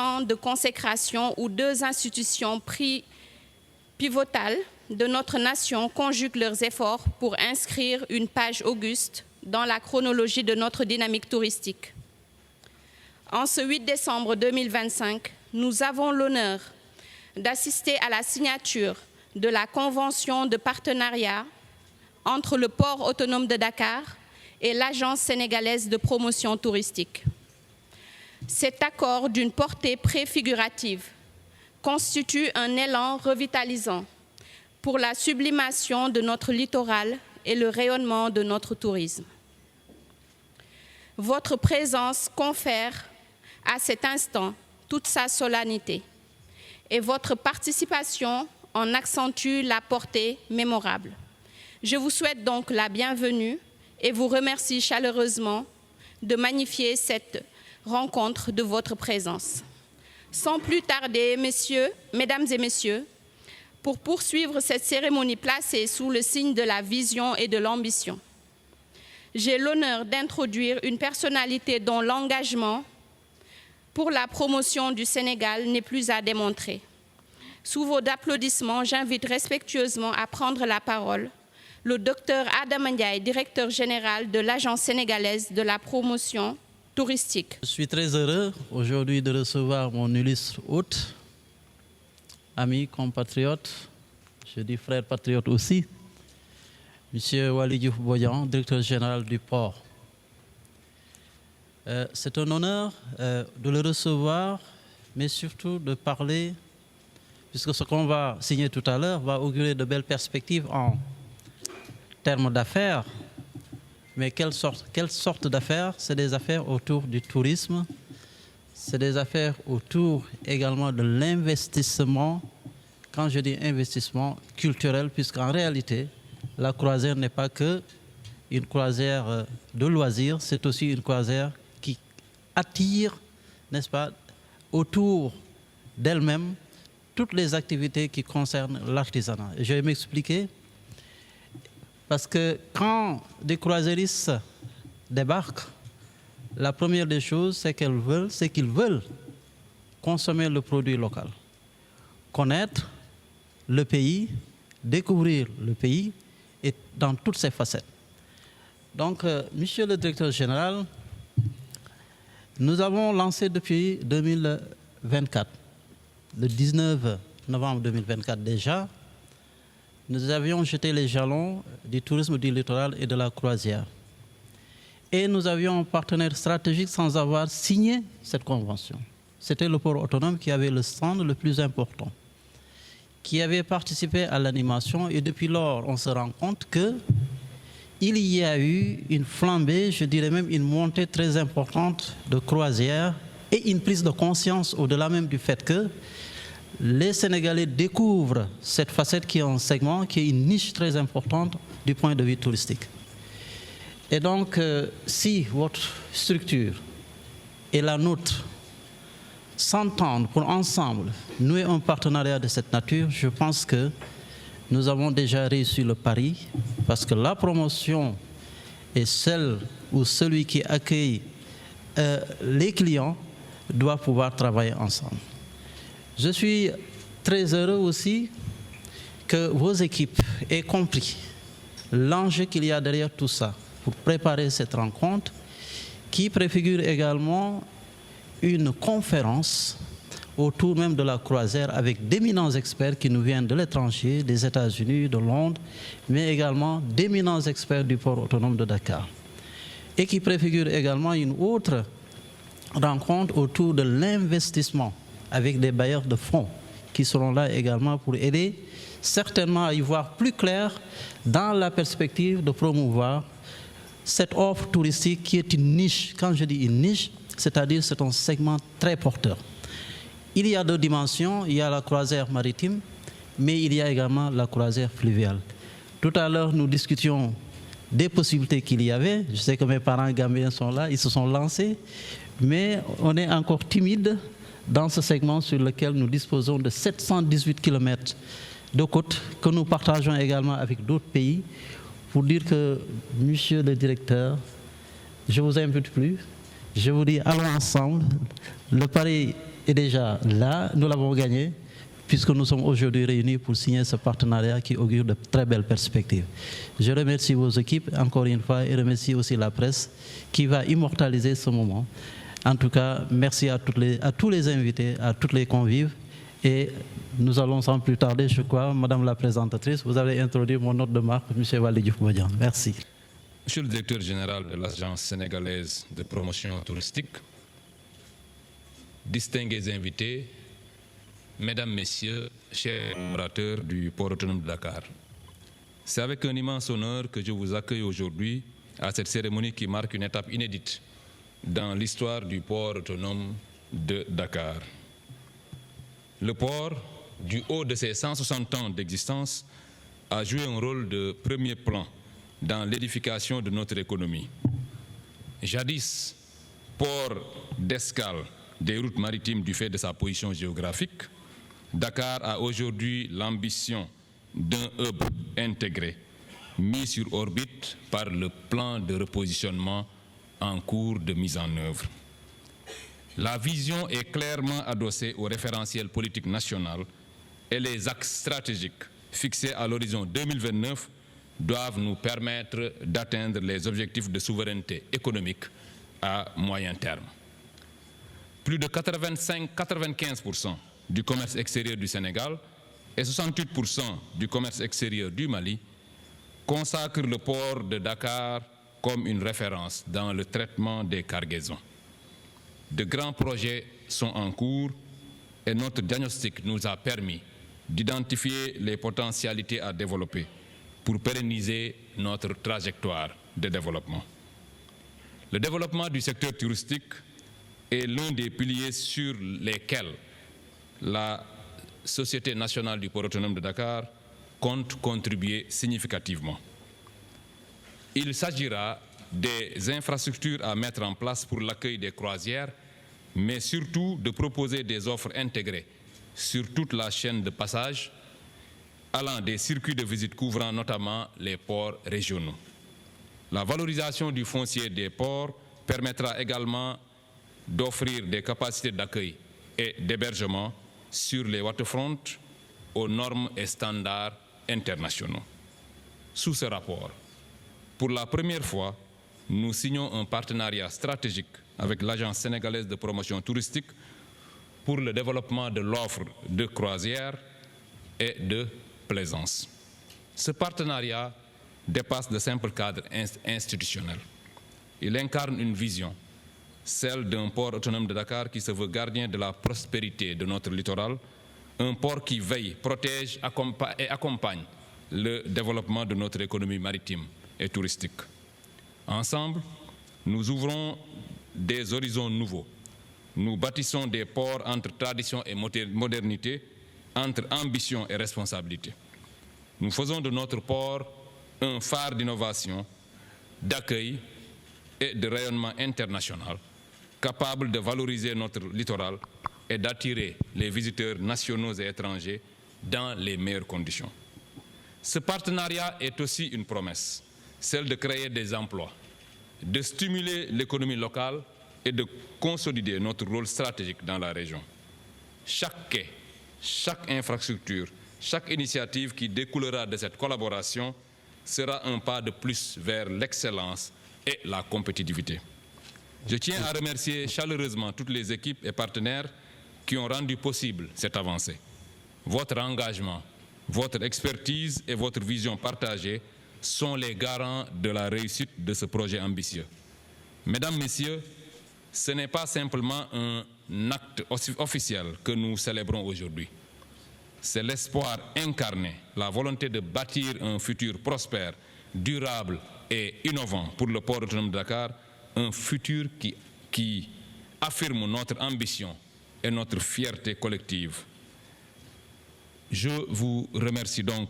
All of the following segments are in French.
temps de consécration où deux institutions pivotales de notre nation conjuguent leurs efforts pour inscrire une page auguste dans la chronologie de notre dynamique touristique. En ce 8 décembre 2025, nous avons l'honneur d'assister à la signature de la convention de partenariat entre le port autonome de Dakar et l'Agence sénégalaise de promotion touristique. Cet accord d'une portée préfigurative constitue un élan revitalisant pour la sublimation de notre littoral et le rayonnement de notre tourisme. Votre présence confère à cet instant toute sa solennité et votre participation en accentue la portée mémorable. Je vous souhaite donc la bienvenue et vous remercie chaleureusement de magnifier cette rencontre de votre présence. Sans plus tarder, mesdames et messieurs, pour poursuivre cette cérémonie placée sous le signe de la vision et de l'ambition, j'ai l'honneur d'introduire une personnalité dont l'engagement pour la promotion du Sénégal n'est plus à démontrer. Sous vos applaudissements, j'invite respectueusement à prendre la parole le Dr Adama Ndiaye, directeur général de l'Agence sénégalaise de la promotion touristique. Je suis très heureux aujourd'hui de recevoir mon illustre hôte, ami, compatriote, je dis frère patriote aussi, M. Waly Diouf Bodian, directeur général du port. C'est un honneur de le recevoir, mais surtout de parler, puisque ce qu'on va signer tout à l'heure va augurer de belles perspectives en termes d'affaires. Mais quelle sorte d'affaires? C'est des affaires autour du tourisme, c'est des affaires autour également de l'investissement, quand je dis investissement culturel, puisqu'en réalité, la croisière n'est pas que une croisière de loisirs, c'est aussi une croisière qui attire, n'est-ce pas, autour d'elle-même toutes les activités qui concernent l'artisanat. Je vais m'expliquer. Parce que quand des croisiéristes débarquent, la première des choses, c'est qu'ils veulent consommer le produit local, connaître le pays, découvrir le pays et dans toutes ses facettes. Donc, monsieur le directeur général, nous avons lancé depuis 2024, le 19 novembre 2024 déjà, nous avions jeté les jalons du tourisme du littoral et de la croisière. Et nous avions un partenaire stratégique sans avoir signé cette convention. C'était le port autonome qui avait le stand le plus important, qui avait participé à l'animation. Et depuis lors, on se rend compte qu'il y a eu une flambée, je dirais même une montée très importante de croisières et une prise de conscience au-delà même du fait que les Sénégalais découvrent cette facette qui est un segment, qui est une niche très importante du point de vue touristique. Et donc, si votre structure et la nôtre s'entendent pour ensemble nouer un partenariat de cette nature, je pense que nous avons déjà réussi le pari, parce que la promotion est celle ou celui qui accueille les clients doit pouvoir travailler ensemble. Je suis très heureux aussi que vos équipes aient compris l'enjeu qu'il y a derrière tout ça pour préparer cette rencontre qui préfigure également une conférence autour même de la croisière avec d'éminents experts qui nous viennent de l'étranger, des États-Unis, de Londres, mais également d'éminents experts du port autonome de Dakar. Et qui préfigure également une autre rencontre autour de l'investissement avec des bailleurs de fonds qui seront là également pour aider certainement à y voir plus clair dans la perspective de promouvoir cette offre touristique qui est une niche. Quand je dis une niche, c'est-à-dire c'est un segment très porteur. Il y a deux dimensions, il y a la croisière maritime, mais il y a également la croisière fluviale. Tout à l'heure, nous discutions des possibilités qu'il y avait. Je sais que mes parents gambiens sont là, ils se sont lancés, mais on est encore timide dans ce segment sur lequel nous disposons de 718 km de côte que nous partageons également avec d'autres pays pour dire que, monsieur le directeur, je ne vous invite plus, je vous dis allons ensemble, le pari est déjà là, nous l'avons gagné, puisque nous sommes aujourd'hui réunis pour signer ce partenariat qui augure de très belles perspectives. Je remercie vos équipes encore une fois et remercie aussi la presse qui va immortaliser ce moment. En tout cas, merci à tous les invités, à tous les convives. Et nous allons sans plus tarder, je crois, Madame la présentatrice, vous avez introduit mon hôte de marque, M. Waly Diouf Bodian. Merci. Monsieur le directeur général de l'Agence sénégalaise de promotion touristique, distingués invités, Mesdames, Messieurs, chers orateurs du port autonome de Dakar, c'est avec un immense honneur que je vous accueille aujourd'hui à cette cérémonie qui marque une étape inédite dans l'histoire du port autonome de Dakar. Le port, du haut de ses 160 ans d'existence, a joué un rôle de premier plan dans l'édification de notre économie. Jadis, port d'escale des routes maritimes du fait de sa position géographique, Dakar a aujourd'hui l'ambition d'un hub intégré, mis sur orbite par le plan de repositionnement en cours de mise en œuvre. La vision est clairement adossée au référentiel politique national et les axes stratégiques fixés à l'horizon 2029 doivent nous permettre d'atteindre les objectifs de souveraineté économique à moyen terme. Plus de 95% du commerce extérieur du Sénégal et 68% du commerce extérieur du Mali consacrent le port de Dakar comme une référence dans le traitement des cargaisons. De grands projets sont en cours et notre diagnostic nous a permis d'identifier les potentialités à développer pour pérenniser notre trajectoire de développement. Le développement du secteur touristique est l'un des piliers sur lesquels la Société nationale du port autonome de Dakar compte contribuer significativement. Il s'agira des infrastructures à mettre en place pour l'accueil des croisières, mais surtout de proposer des offres intégrées sur toute la chaîne de passage, allant des circuits de visite couvrant notamment les ports régionaux. La valorisation du foncier des ports permettra également d'offrir des capacités d'accueil et d'hébergement sur les waterfronts aux normes et standards internationaux. Sous ce rapport, pour la première fois, nous signons un partenariat stratégique avec l'Agence sénégalaise de promotion touristique pour le développement de l'offre de croisière et de plaisance. Ce partenariat dépasse le simple cadre institutionnel. Il incarne une vision, celle d'un port autonome de Dakar qui se veut gardien de la prospérité de notre littoral, un port qui veille, protège et accompagne le développement de notre économie maritime et touristique. Ensemble, nous ouvrons des horizons nouveaux. Nous bâtissons des ports entre tradition et modernité, entre ambition et responsabilité. Nous faisons de notre port un phare d'innovation, d'accueil et de rayonnement international, capable de valoriser notre littoral et d'attirer les visiteurs nationaux et étrangers dans les meilleures conditions. Ce partenariat est aussi une promesse, celle de créer des emplois, de stimuler l'économie locale et de consolider notre rôle stratégique dans la région. Chaque quai, chaque infrastructure, chaque initiative qui découlera de cette collaboration sera un pas de plus vers l'excellence et la compétitivité. Je tiens à remercier chaleureusement toutes les équipes et partenaires qui ont rendu possible cette avancée. Votre engagement, votre expertise et votre vision partagée sont les garants de la réussite de ce projet ambitieux. Mesdames, Messieurs, ce n'est pas simplement un acte officiel que nous célébrons aujourd'hui. C'est l'espoir incarné, la volonté de bâtir un futur prospère, durable et innovant pour le port autonome de Dakar, un futur qui affirme notre ambition et notre fierté collective. Je vous remercie donc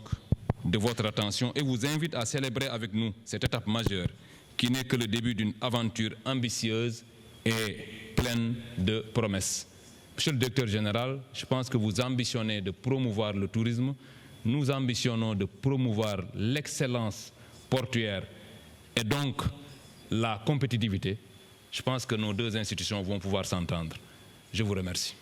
de votre attention et vous invite à célébrer avec nous cette étape majeure qui n'est que le début d'une aventure ambitieuse et pleine de promesses. Monsieur le directeur général, je pense que vous ambitionnez de promouvoir le tourisme. Nous ambitionnons de promouvoir l'excellence portuaire et donc la compétitivité. Je pense que nos deux institutions vont pouvoir s'entendre. Je vous remercie.